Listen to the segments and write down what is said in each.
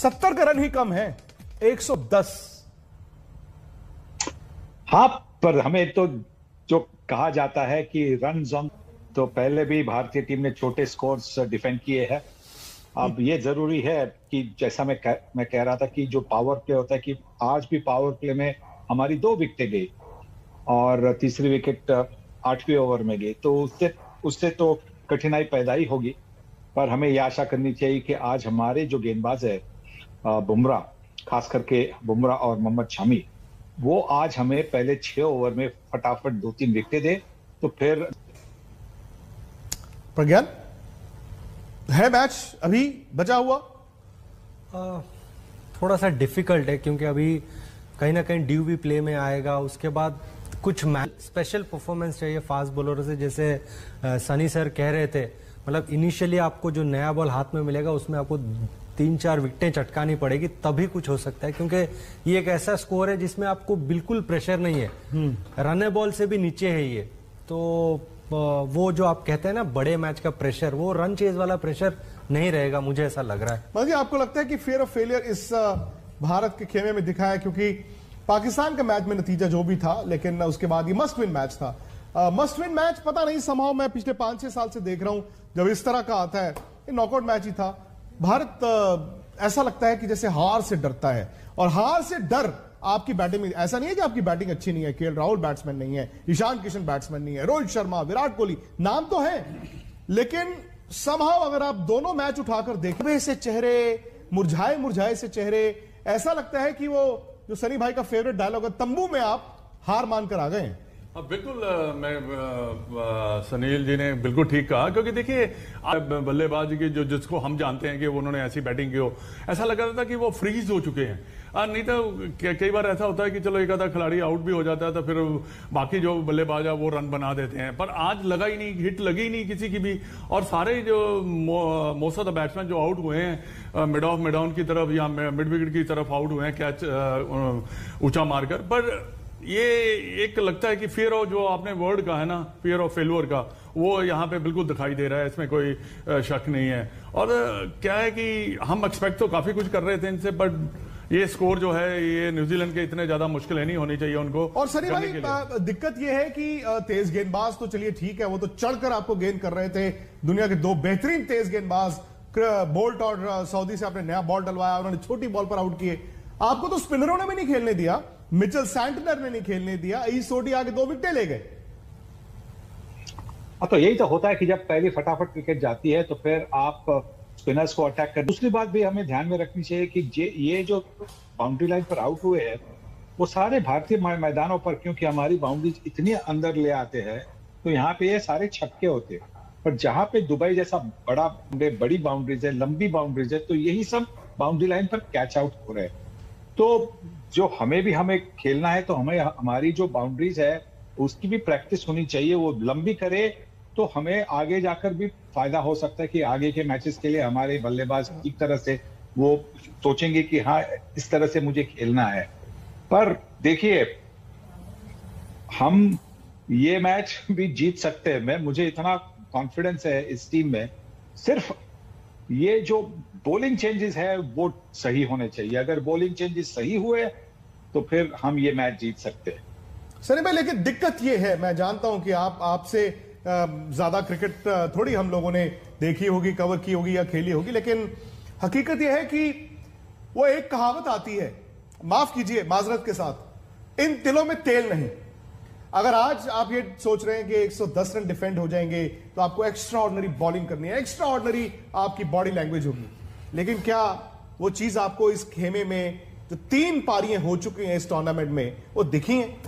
70 का रन ही कम है, 110। हाँ, पर हमें तो जो कहा जाता है कि रन जोन, तो पहले भी भारतीय टीम ने छोटे स्कोर्स डिफेंड किए हैं। अब ये जरूरी है कि जैसा मैं कह रहा था कि जो पावर प्ले होता है, कि आज भी पावर प्ले में हमारी 2 विकेटें गई और तीसरी विकेट 8वें ओवर में गई, तो उससे उससे तो कठिनाई पैदा ही होगी। पर हमें ये आशा करनी चाहिए कि आज हमारे जो गेंदबाज है, बुमराह, खास करके बुमराह और मोहम्मद शमी, वो आज हमें पहले 6 ओवर में फटाफट 2-3 विकेटें दे, तो फिर। प्रज्ञान, है मैच अभी बचा हुआ? थोड़ा सा डिफिकल्ट है क्योंकि अभी कहीं ना कहीं ड्यू भी प्ले में आएगा। उसके बाद कुछ मैच स्पेशल परफॉर्मेंस चाहिए फास्ट बॉलर से, जैसे सनी सर कह रहे थे। मतलब इनिशियली आपको जो नया बॉल हाथ में मिलेगा उसमें आपको 3-4 विकेटें चटकानी पड़ेगी, तभी कुछ हो सकता है, क्योंकि ये एक ऐसा स्कोर है जिसमें आपको बिल्कुल प्रेशर नहीं है, रन बॉल से भी नीचे है ये। तो वो जो आप कहते हैं ना बड़े मैच का प्रेशर, वो रन चेज वाला प्रेशर नहीं रहेगा, मुझे ऐसा लग रहा है। मतलब आपको लगता है कि फियर ऑफ फेलियर इस भारत के खेमे में दिखा है, क्योंकि पाकिस्तान का मैच में नतीजा जो भी था, लेकिन उसके बाद ये मस्ट विन मैच था। मस्ट विन मैच पता नहीं, समहाउ मैं पिछले 5-6 साल से देख रहा हूं जब इस तरह का आता है, ये नॉकआउट मैच ही था। भारत ऐसा लगता है कि जैसे हार से डरता है, और हार से डर आपकी बैटिंग में, ऐसा नहीं है कि आपकी बैटिंग अच्छी नहीं है, केएल राहुल बैट्समैन नहीं है, ईशान किशन बैट्समैन नहीं है, रोहित शर्मा, विराट कोहली नाम तो है, लेकिन समहाउ अगर आप दोनों मैच उठाकर देखें से चेहरे मुरझाए मुरझाए से चेहरे, ऐसा लगता है कि वो जो सनी भाई का फेवरेट डायलॉग है, तंबू में आप हार मानकर आ गए हैं। बिल्कुल, मैं सुनील जी ने बिल्कुल ठीक कहा, क्योंकि देखिए बल्लेबाज की जो जिसको हम जानते हैं कि उन्होंने ऐसी बैटिंग की हो, ऐसा लग रहा था कि वो फ्रीज हो चुके हैं। नहीं तो कई बार ऐसा होता है कि चलो एक आधा खिलाड़ी आउट भी हो जाता है तो फिर बाकी जो बल्लेबाज है वो रन बना देते हैं, पर आज लगा ही नहीं, हिट लगी ही नहीं किसी की भी। और सारे जो मोस्ट ऑफ द बैट्समैन जो आउट हुए हैं मिड ऑफ मिड ऑन की तरफ या मिड विकेट की तरफ आउट हुए हैं, कैच ऊंचा मारकर। पर ये एक लगता है कि फियर ऑफ, जो आपने वर्ड कहा है ना, फियर ऑफ फेल्योर का, वो यहाँ पे बिल्कुल दिखाई दे रहा है, इसमें कोई शक नहीं है। और क्या है कि हम एक्सपेक्ट तो काफी कुछ कर रहे थे इनसे, बट ये स्कोर जो है ये न्यूजीलैंड के इतने ज्यादा मुश्किल नहीं होनी चाहिए उनको। और सनी भाई, दिक्कत ये है कि तेज गेंदबाज तो चलिए ठीक है, वो तो चढ़कर आपको गेंद कर रहे थे। दुनिया के 2 बेहतरीन तेज गेंदबाज बोल्ट और सऊदी से आपने नया बॉल डलवाया, उन्होंने छोटी बॉल पर आउट किए। आपको तो स्पिनरों ने भी नहीं खेलने दिया, मिचेल सैंटनर ने नहीं खेलने दिया, ईसोडी आगे 2 विकेटें ले गए। तो यही तो होता है कि जब पहली फटाफट विकेट जाती है तो फिर आप स्पिनर्स को अटैक कर। दूसरी बात भी हमें ध्यान में रखनी चाहिए कि ये जो बाउंड्री लाइन पर आउट हुए हैं वो सारे भारतीय मैदानों पर, क्योंकि हमारी बाउंड्रीज इतनी अंदर ले आते हैं, तो यहाँ पे ये सारे छक्के होते हैं। पर जहां पे दुबई जैसा बड़ी बाउंड्रीज है, लंबी बाउंड्रीज है, तो यही सब बाउंड्री लाइन पर कैच आउट हो रहे हैं। तो जो हमें खेलना है, तो हमें हमारी जो बाउंड्रीज है उसकी भी प्रैक्टिस होनी चाहिए। वो लंबी करे तो हमें आगे जाकर भी फायदा हो सकता है कि आगे के मैचेस के लिए हमारे बल्लेबाज एक तरह से वो सोचेंगे कि हाँ, इस तरह से मुझे खेलना है। पर देखिए, हम ये मैच भी जीत सकते हैं। मुझे इतना कॉन्फिडेंस है इस टीम में। सिर्फ ये जो बॉलिंग चेंजेस है वो सही होने चाहिए। अगर बॉलिंग चेंजेस सही हुए तो फिर हम ये मैच जीत सकते हैं। सनी भाई, लेकिन दिक्कत ये है, मैं जानता हूं कि आपसे ज्यादा क्रिकेट थोड़ी हम लोगों ने देखी होगी, कवर की होगी या खेली होगी, लेकिन हकीकत यह है कि वो एक कहावत आती है, माफ कीजिए माजरत के साथ, इन तिलों में तेल नहीं। अगर आज आप ये सोच रहे हैं कि 110 रन डिफेंड हो जाएंगे तो आपको एक्स्ट्रा ऑर्डिनरी बॉलिंग करनी है, एक्स्ट्रा ऑर्डिनरी आपकी बॉडी लैंग्वेज होगी, लेकिन क्या वो चीज आपको इस खेमे में जो 3 पारियां हो चुकी हैं इस टूर्नामेंट में वो दिखी हैं?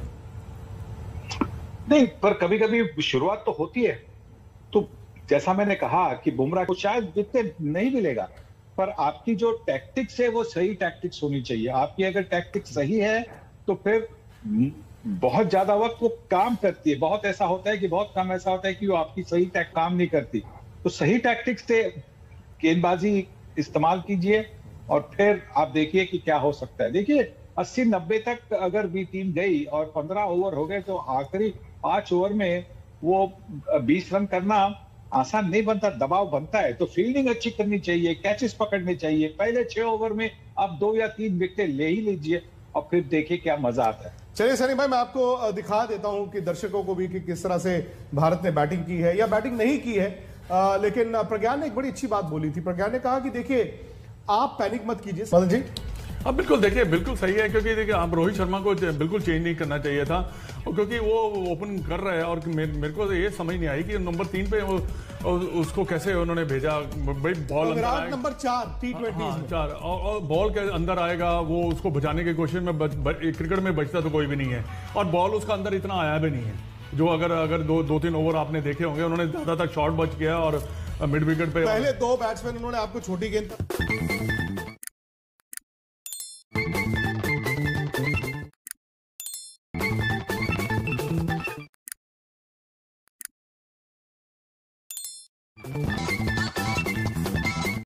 नहीं, पर कभी कभी शुरुआत तो होती है। तो जैसा मैंने कहा कि बुमराह को शायद विकेट नहीं मिलेगा, पर आपकी जो टैक्टिक्स है वो सही टैक्टिक्स होनी चाहिए। आपकी अगर टैक्टिक्स सही है तो फिर बहुत ज्यादा वक्त वो काम करती है। बहुत ऐसा होता है कि बहुत कम ऐसा होता है कि वो आपकी सही काम नहीं करती। तो सही टैक्टिक्स से गेंदबाजी इस्तेमाल कीजिए और फिर आप देखिए कि क्या हो सकता है। देखिए 80-90 तक अगर भी टीम गई और 15 ओवर हो गए तो आखिरी 5 ओवर में वो 20 रन करना आसान नहीं बनता, दबाव बनता है। तो फील्डिंग अच्छी करनी चाहिए, कैचेस पकड़ने चाहिए। पहले 6 ओवर में आप 2 या 3 विकेट ले ही लीजिए और फिर देखिए क्या मजा आता है। चलिए सनी भाई, मैं आपको दिखा देता हूं कि दर्शकों को भी कि किस तरह से भारत ने बैटिंग की है या बैटिंग नहीं की है। लेकिन प्रज्ञान ने एक बड़ी अच्छी बात बोली थी। प्रज्ञान ने कहा कि देखिए, आप पैनिक मत कीजिए। मदन जी, अब बिल्कुल देखिए, बिल्कुल सही है, क्योंकि देखिए आप रोहित शर्मा को बिल्कुल चेंज नहीं करना चाहिए था, क्योंकि वो ओपन कर रहा है। और मेरे को ये समझ नहीं आई कि नंबर 3 पे उसको कैसे उन्होंने भेजा। भाई बॉल विराट नंबर 4 T20 4 और बॉल के अंदर आएगा, वो उसको बचाने की कोशिश में क्रिकेट में बचता तो कोई भी नहीं है, और बॉल उसका अंदर इतना आया भी नहीं है। जो अगर 2-3 ओवर आपने देखे होंगे, उन्होंने ज्यादातर शॉर्ट बच गया और मिड विकेट पे पहले 2 बैट्समैन उन्होंने आपको छोटी गेंद